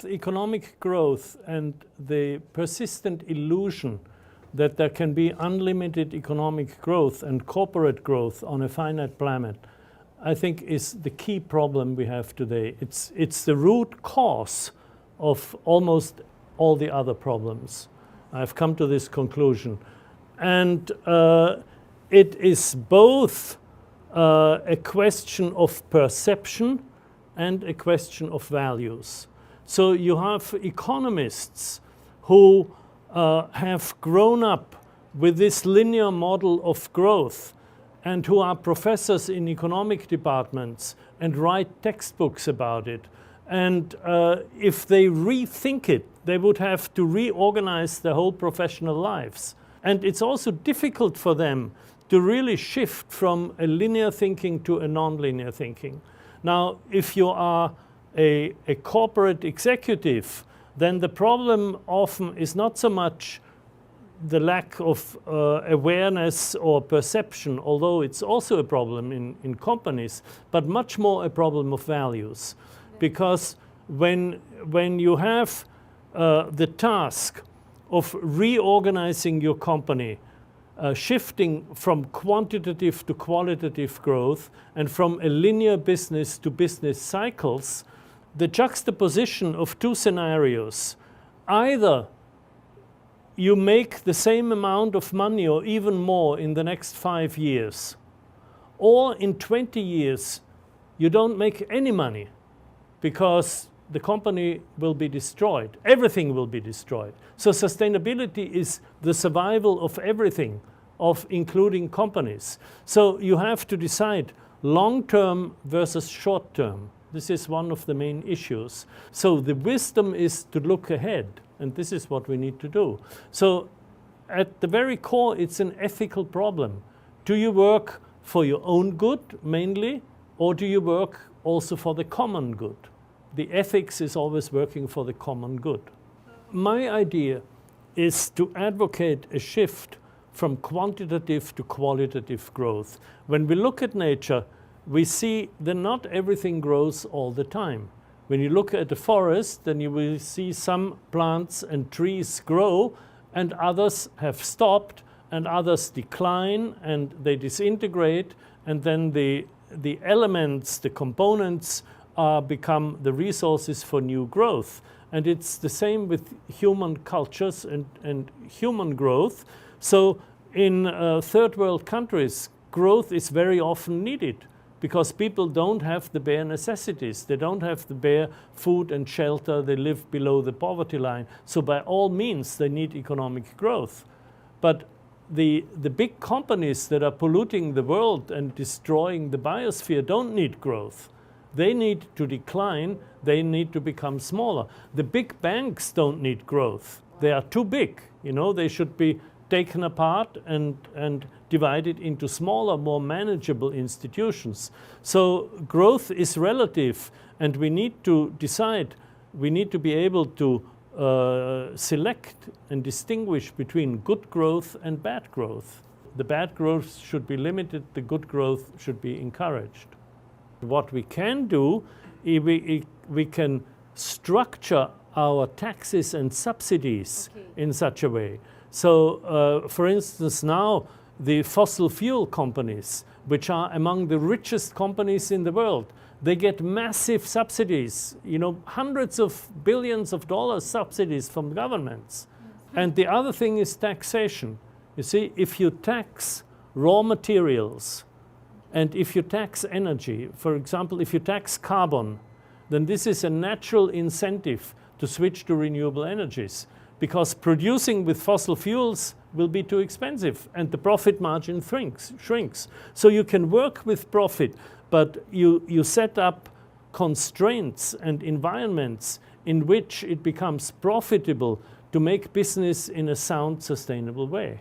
both economic growth and the persistent illusion that there can be unlimited economic growth and corporate growth on a finite planet, I think is the key problem we have today. It's the root cause of almost all the other problems. I've come to this conclusion. And it is both a question of perception and a question of values. So you have economists who have grown up with this linear model of growth and who are professors in economic departments and write textbooks about it. And if they rethink it, they would have to reorganize their whole professional lives. And it's also difficult for them to really shift from a linear thinking to a non-linear thinking. Now, if you are a corporate executive, then the problem often is not so much the lack of awareness or perception, although it's also a problem in companies, but much more a problem of values. Because when you have the task of reorganizing your company, shifting from quantitative to qualitative growth and from a linear business to business cycles, the juxtaposition of two scenarios, either you make the same amount of money or even more in the next 5 years, or in 20 years you don't make any money because the company will be destroyed. Everything will be destroyed. So sustainability is the survival of everything, of including companies. So you have to decide long-term versus short-term. This is one of the main issues. So the wisdom is to look ahead, and this is what we need to do. So at the very core, it's an ethical problem. Do you work for your own good mainly, or do you work also for the common good? The ethics is always working for the common good. My idea is to advocate a shift from quantitative to qualitative growth. When we look at nature, we see that not everything grows all the time. When you look at the forest, then you will see some plants and trees grow and others have stopped and others decline and they disintegrate, and then the elements, the components become the resources for new growth. And it's the same with human cultures and human growth. So in third world countries, growth is very often needed because people don't have the bare necessities. They don't have the bare food and shelter. They live below the poverty line. So by all means, they need economic growth. But the big companies that are polluting the world and destroying the biosphere don't need growth. They need to decline, they need to become smaller. The big banks don't need growth. They are too big. You know, they should be taken apart and divided into smaller, more manageable institutions. So growth is relative, and we need to decide, we need to be able to select and distinguish between good growth and bad growth. The bad growth should be limited, the good growth should be encouraged. What we can do, we can structure our taxes and subsidies in such a way. So, for instance, now the fossil fuel companies, which are among the richest companies in the world, they get massive subsidies, you know, hundreds of billions of dollars subsidies from governments. And the other thing is taxation. You see, if you tax raw materials, and if you tax energy, for example, if you tax carbon, then this is a natural incentive to switch to renewable energies, because producing with fossil fuels will be too expensive and the profit margin shrinks. So you can work with profit, but you set up constraints and environments in which it becomes profitable to make business in a sound, sustainable way.